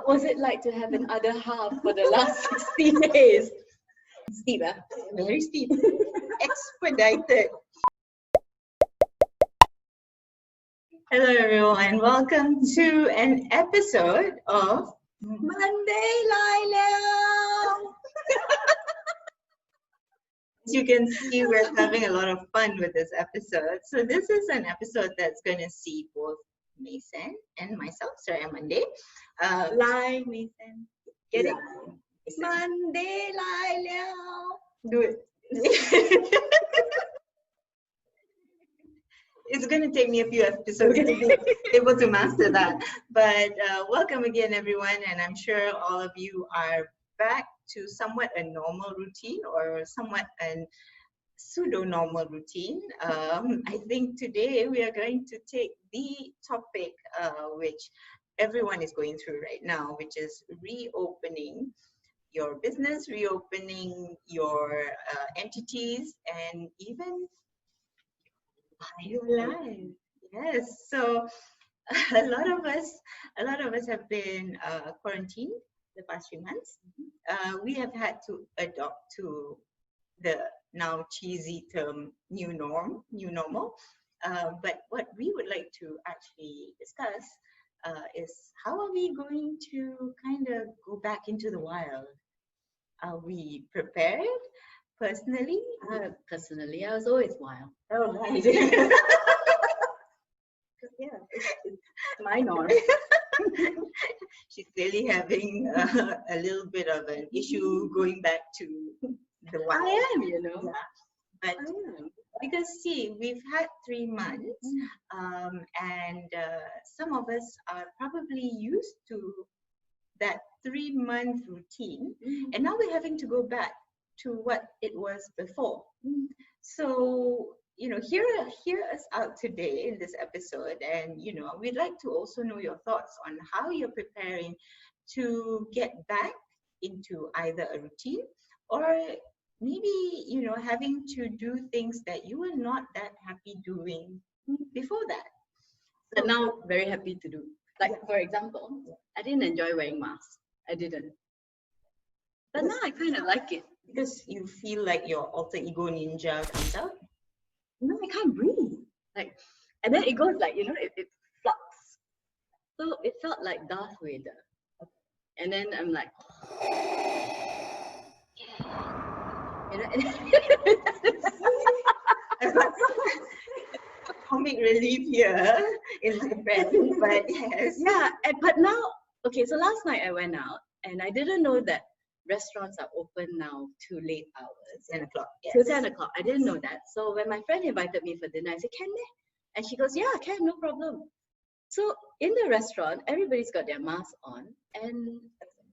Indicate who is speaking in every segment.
Speaker 1: was it like to have an other half for the last 60 days? Steep, huh?
Speaker 2: Very steep. Expedited. Hello everyone, welcome to an episode of Monday Lai Liao. As you can see, we're having a lot of fun with this episode. So this is an episode that's going to see both Mason and myself, sorry, Monday.
Speaker 1: Lai, Mason. Get it?
Speaker 2: Monday Lai Liao. Do it. It's going to take me a few episodes to be able to master that. But welcome again, everyone. And I'm sure all of you are back to somewhat a normal routine or somewhat a pseudo-normal routine. I think today we are going to take the topic which everyone is going through right now, which is reopening your business, reopening your entities, and even your life. Yes. So a lot of us have been quarantined the past few months. We have had to adopt to the now cheesy term new normal. But what we would like to actually discuss is how are we going to kind of go back into the wild? Are we prepared? Personally,
Speaker 1: I was always wild.
Speaker 2: Oh, right.
Speaker 1: Yeah, it's my norm.
Speaker 2: She's really having a little bit of an issue going back to the wild.
Speaker 1: I am, you know.
Speaker 2: Yeah. But because see, we've had 3 months, and some of us are probably used to that 3-month routine, and now we're having to go back to what it was before. So, you know, hear us out today in this episode, and you know, we'd like to also know your thoughts on how you're preparing to get back into either a routine or maybe, you know, having to do things that you were not that happy doing before that.
Speaker 1: But now very happy to do. Like for example, I didn't enjoy wearing masks. I didn't. But now I kind of like it.
Speaker 2: Because you feel like your alter ego ninja comes out?
Speaker 1: No, I can't breathe. Like, and then it goes like, you know, it flux. So it felt like Darth Vader. And then I'm like, you know,
Speaker 2: comic relief here in my friend, but yes.
Speaker 1: Yeah, but now, okay, so last night I went out and I didn't know that restaurants are open now to late hours.
Speaker 2: 10 o'clock. Yes.
Speaker 1: Till 10 o'clock. I didn't know that. So when my friend invited me for dinner, I said, can they? And she goes, yeah, can, no problem. So in the restaurant, everybody's got their mask on and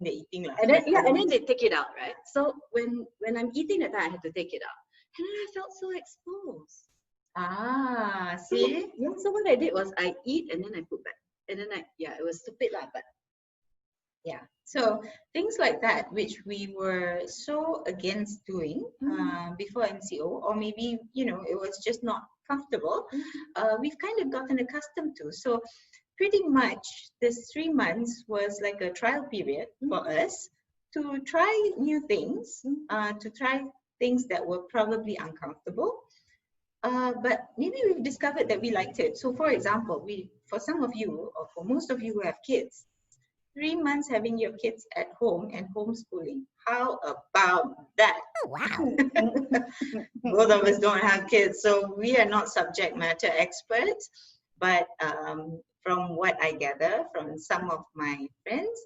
Speaker 2: they're eating.
Speaker 1: And then they take it out, right? So when I'm eating that time, I had to take it out. And then I felt so exposed.
Speaker 2: Ah, see?
Speaker 1: So what I did was I eat and then I put back. And then it was stupid lah, but
Speaker 2: yeah. So things like that, which we were so against doing before MCO, or maybe, you know, it was just not comfortable, we've kind of gotten accustomed to. So pretty much this 3 months was like a trial period for us to try new things, to try things that were probably uncomfortable. But maybe we've discovered that we liked it. So for example, for some of you, or for most of you who have kids, 3 months having your kids at home and homeschooling. How about that?
Speaker 1: Oh, wow.
Speaker 2: Both of us don't have kids, so we are not subject matter experts. But from what I gather from some of my friends,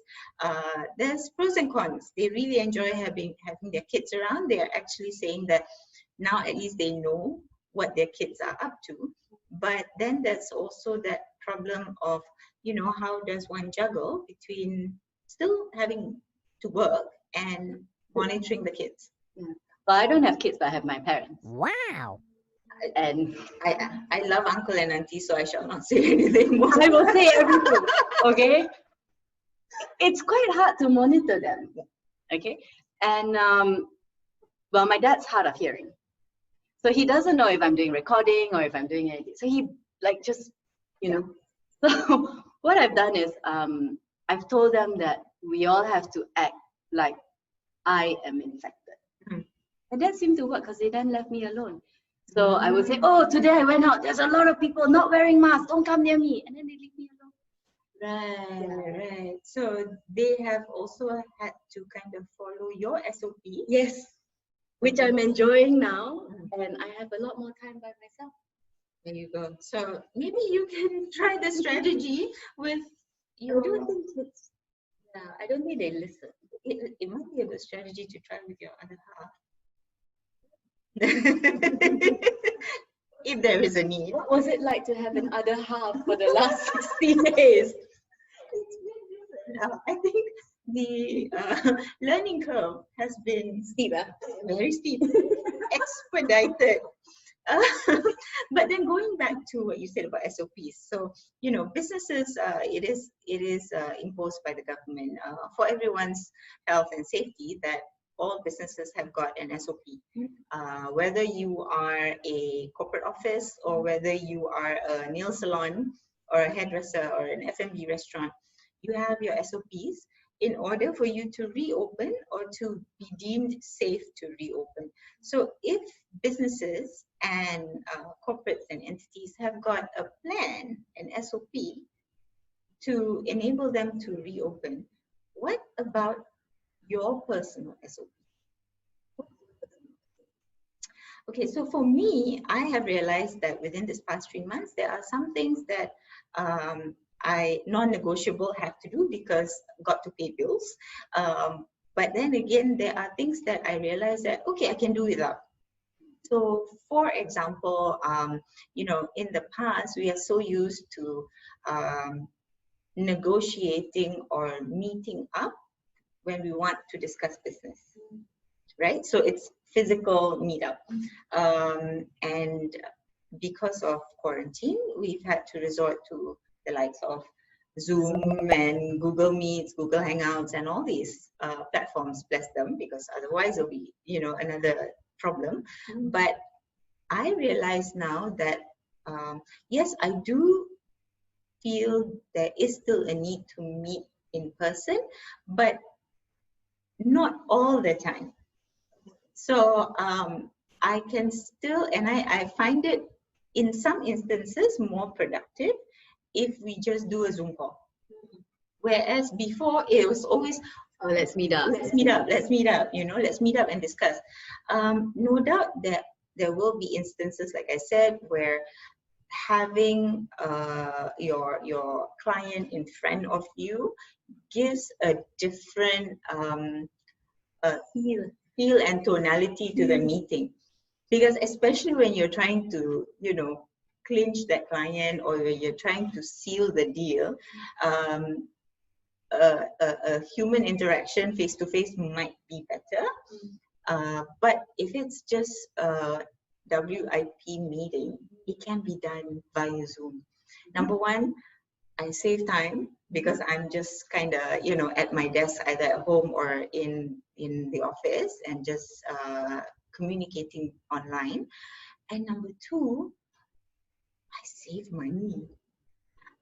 Speaker 2: there's pros and cons. They really enjoy having their kids around. They are actually saying that now at least they know what their kids are up to. But then there's also that problem of, you know, how does one juggle between still having to work and monitoring the kids?
Speaker 1: Yeah. Well, I don't have kids, but I have my parents.
Speaker 3: Wow.
Speaker 1: And
Speaker 2: I love uncle and auntie, so I shall not say anything more.
Speaker 1: I will say everything, okay? It's quite hard to monitor them, okay? And, well, my dad's hard of hearing. So he doesn't know if I'm doing recording or if I'm doing anything. So he, like, just, you know. So what I've done is I've told them that we all have to act like I am infected. And that seemed to work because they then left me alone. So I would say, oh, today I went out, there's a lot of people not wearing masks, don't come near me. And then they leave me alone.
Speaker 2: Right. So they have also had to kind of follow your SOP.
Speaker 1: Yes, which I'm enjoying now, and I have a lot more time by myself.
Speaker 2: There you go. So maybe you can try the strategy with your.
Speaker 1: I don't think it's, yeah, I don't think they listen.
Speaker 2: It might be a good strategy to try with your other half. If there is a need.
Speaker 1: What was it like to have an other half for the last 60 days?
Speaker 2: It's been different. I think the learning curve has been
Speaker 1: Steep,
Speaker 2: very steep, expedited. But then going back to what you said about SOPs, so businesses, it is imposed by the government for everyone's health and safety that all businesses have got an SOP. Whether you are a corporate office or whether you are a nail salon or a hairdresser or an F&B restaurant, you have your SOPs in order for you to reopen or to be deemed safe to reopen. So if businesses and corporates and entities have got a plan, an SOP, to enable them to reopen, what about your personal SOP? Okay, so for me, I have realized that within this past 3 months, there are some things that I non-negotiable have to do because got to pay bills. But then again, there are things that I realized that, okay, I can do without. So for example, in the past, we are so used to negotiating or meeting up when we want to discuss business, right? So it's physical meetup. And because of quarantine, we've had to resort to the likes of Zoom and Google Meets, Google Hangouts, and all these platforms, bless them, because otherwise it'll be, another problem. But I realize now that, yes, I do feel there is still a need to meet in person, but not all the time. So I can still, and I find it in some instances more productive if we just do a Zoom call. Whereas before it was always,
Speaker 1: oh, let's meet up.
Speaker 2: Let's meet up, let's meet up and discuss. No doubt that there will be instances, like I said, where having your client in front of you gives a different feel and tonality to the meeting. Because especially when you're trying to, clinch that client or you're trying to seal the deal, a human interaction face-to-face might be better. But if it's just a WIP meeting, it can be done via Zoom. Number one, I save time because I'm just kind of, at my desk, either at home or in the office, and just communicating online. And number two, I save money.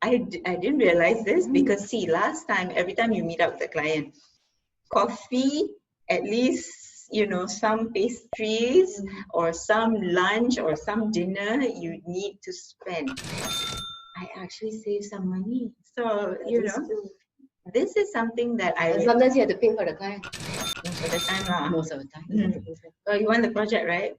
Speaker 2: I didn't realize this because, see, last time, every time you meet up with a client, coffee, at least, some pastries or some lunch or some dinner you need to spend. I actually save some money. So, this is something that I...
Speaker 1: Sometimes you have to pay for the client.
Speaker 2: Most of the time.
Speaker 1: Most of the time.
Speaker 2: Oh, you want the project, right?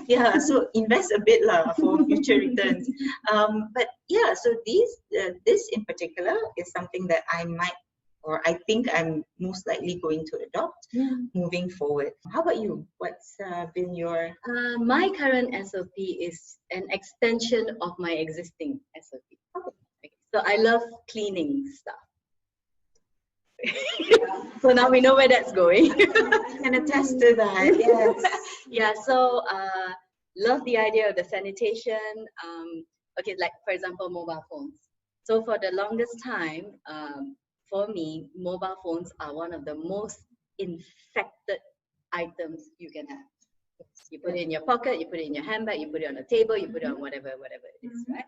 Speaker 2: yeah. So invest a bit for future returns. But yeah, so this in particular is something that I might, or I think I'm most likely going to adopt moving forward. How about you? What's been your...
Speaker 1: My current SOP is an extension of my existing SOP. Okay. So I love cleaning stuff. So now we know where that's going.
Speaker 2: I can attest to that, yes.
Speaker 1: Yeah, so love the idea of the sanitation. Okay, like for example, mobile phones. So for the longest time, for me, mobile phones are one of the most infected items you can have. You put it in your pocket, you put it in your handbag, you put it on the table, you put it on whatever it is, right?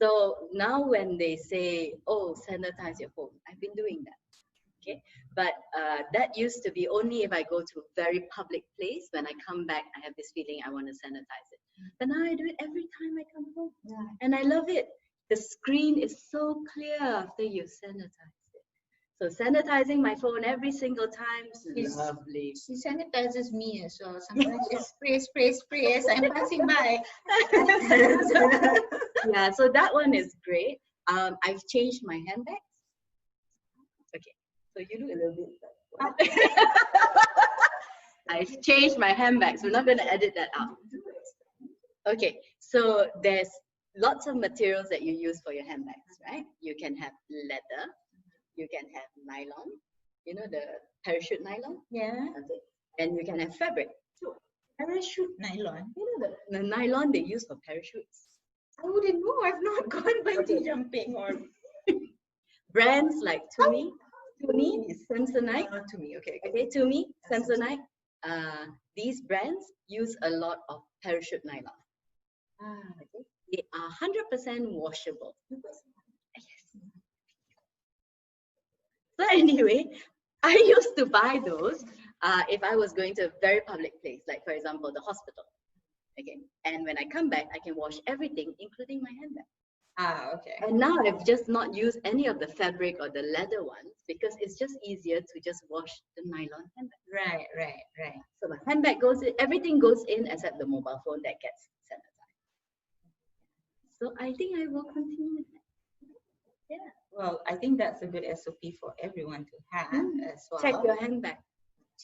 Speaker 1: So now when they say, oh, sanitize your phone, I've been doing that. Okay, but that used to be only if I go to a very public place. When I come back, I have this feeling I want to sanitize it. But now I do it every time I come home, and I love it. The screen is so clear after you sanitize it. So sanitizing my phone every single time is lovely.
Speaker 2: She sanitizes me as well. Sometimes it's spray as I'm passing by.
Speaker 1: Yeah, so that one is great. I've changed my handbags. Okay, so you look a little bit. I've changed my handbags. We're not going to edit that out. Okay, so there's lots of materials that you use for your handbags, right? You can have leather. You can have nylon, you know, the parachute nylon.
Speaker 2: Yeah.
Speaker 1: Okay. And you can have fabric. So,
Speaker 2: parachute nylon.
Speaker 1: You know the nylon they use for parachutes.
Speaker 2: I wouldn't know. I've not gone bungee jumping or
Speaker 1: brands like Tumi is Samsonite.
Speaker 2: Oh, Tumi, okay.
Speaker 1: Okay, Tumi, Samsonite. These brands use a lot of parachute nylon. Okay. They are 100% washable. So anyway, I used to buy those if I was going to a very public place, like for example, the hospital. Okay, and when I come back, I can wash everything, including my handbag.
Speaker 2: Okay.
Speaker 1: And now I've just not used any of the fabric or the leather ones because it's just easier to just wash the nylon handbag.
Speaker 2: Right.
Speaker 1: So my handbag goes in, everything goes in except the mobile phone that gets sanitized. So I think I will continue with that. Yeah.
Speaker 2: Well, I think that's a good SOP for everyone to have as well.
Speaker 1: Check your handbag.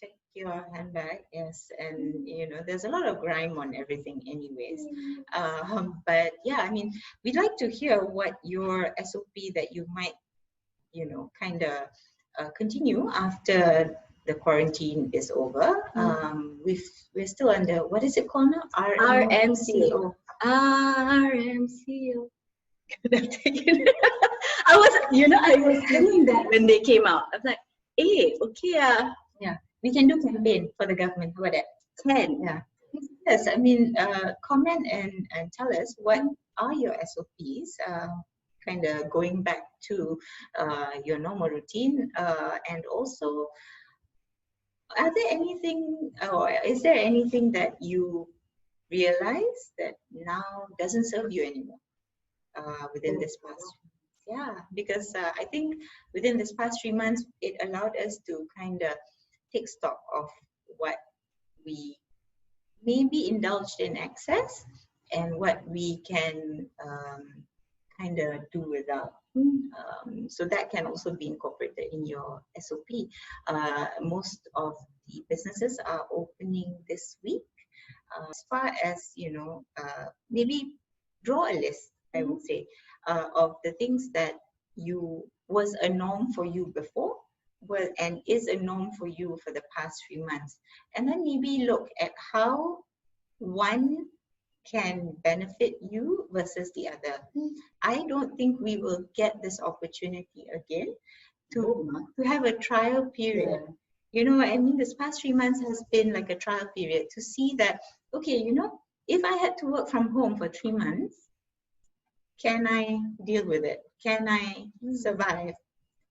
Speaker 2: Check your handbag, yes. And you know, there's a lot of grime on everything anyways. But yeah, I mean, we'd like to hear what your SOP that you might, you know, kind of continue after the quarantine is over. We're still under, what is it called now?
Speaker 1: RMCO. RMCO. I was doing that when they came out. I was like, hey, okay.
Speaker 2: Yeah, we can do campaign for the government. How about that?
Speaker 1: Can.
Speaker 2: Yeah. Yes, I mean, comment and tell us what are your SOPs, kind of going back to your normal routine, and also, are there anything, or is there anything that you realize that now doesn't serve you anymore within this past? Yeah, because I think within this past 3 months, it allowed us to kind of take stock of what we maybe indulged in excess and what we can kind of do without. So that can also be incorporated in your SOP. Most of the businesses are opening this week. As far as, you know, maybe draw a list, I would say, of the things that was a norm for you before, and is a norm for you for the past 3 months. And then maybe look at how one can benefit you versus the other. I don't think we will get this opportunity again to have a trial period. You know, I mean, this past 3 months has been like a trial period to see that, okay, you know, if I had to work from home for 3 months, can I deal with it? Can I survive?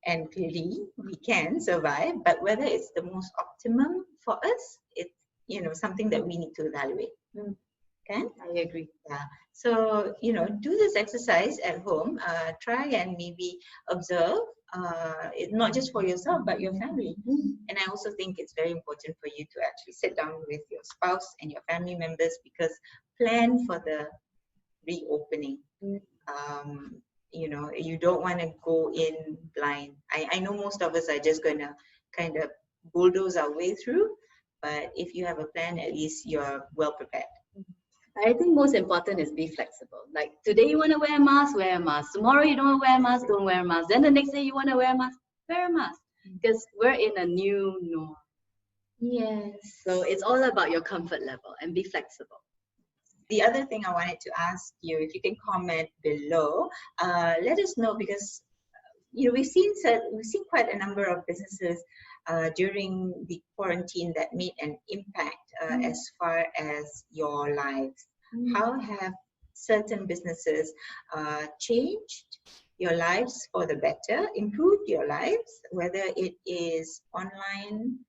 Speaker 2: And clearly we can survive, but whether it's the most optimum for us, it's, you know, something that we need to evaluate. Okay?
Speaker 1: I agree.
Speaker 2: Yeah. So, you know, do this exercise at home. Try and maybe observe, not just for yourself, but your family. And I also think it's very important for you to actually sit down with your spouse and your family members, because plan for the reopening. You know, you don't want to go in blind. I know most of us are just going to kind of bulldoze our way through, but if you have a plan, at least you're well prepared.
Speaker 1: I think most important is be flexible. Like today you want to wear a mask, wear a mask. Tomorrow you don't want to wear a mask, don't wear a mask. Then the next day you want to wear a mask, wear a mask. Because we're in a new norm.
Speaker 2: Yes.
Speaker 1: So it's all about your comfort level and be flexible.
Speaker 2: The other thing I wanted to ask you, if you can comment below, let us know, because you know, we've seen quite a number of businesses during the quarantine that made an impact as far as your lives. How have certain businesses changed your lives for the better, improved your lives, whether it is online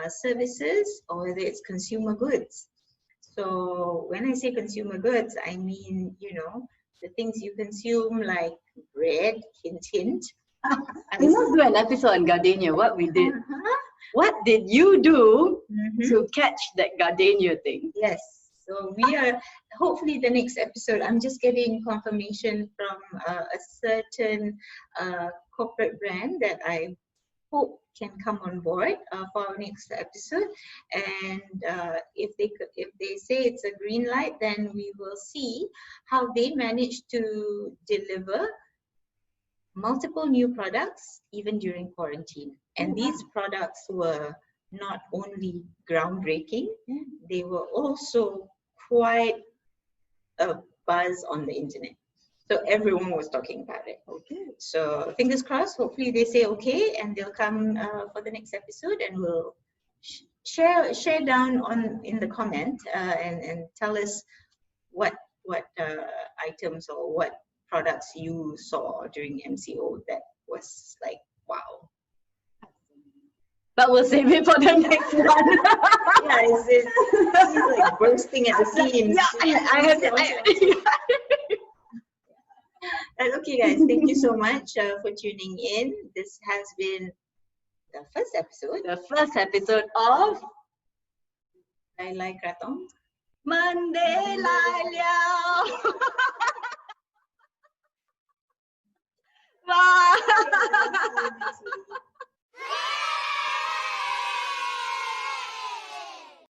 Speaker 2: services or whether it's consumer goods. So when I say consumer goods, I mean, you know, the things you consume like bread, hint, hint.
Speaker 1: We must do an episode on gardenia, what we did. What did you do to catch that gardenia thing?
Speaker 2: Yes. So we are, hopefully the next episode, I'm just getting confirmation from a certain corporate brand that I hope can come on board for our next episode. And if they say it's a green light, then we will see how they manage to deliver multiple new products even during quarantine. And these products were not only groundbreaking, they were also quite a buzz on the internet. So everyone was talking about it.
Speaker 1: Okay.
Speaker 2: So fingers crossed, hopefully they say okay and they'll come for the next episode, and we'll share down in the comment and tell us what items or what products you saw during MCO that was like, wow.
Speaker 1: But we'll save it for the next one.
Speaker 2: Yeah, it's like bursting at the seams.
Speaker 1: Yeah, I have to.
Speaker 2: Okay, guys, thank you so much for tuning in. This has been the first episode.
Speaker 1: The first episode of
Speaker 2: Lai Lai Kratong.
Speaker 1: Monday Lai Liao. Bye.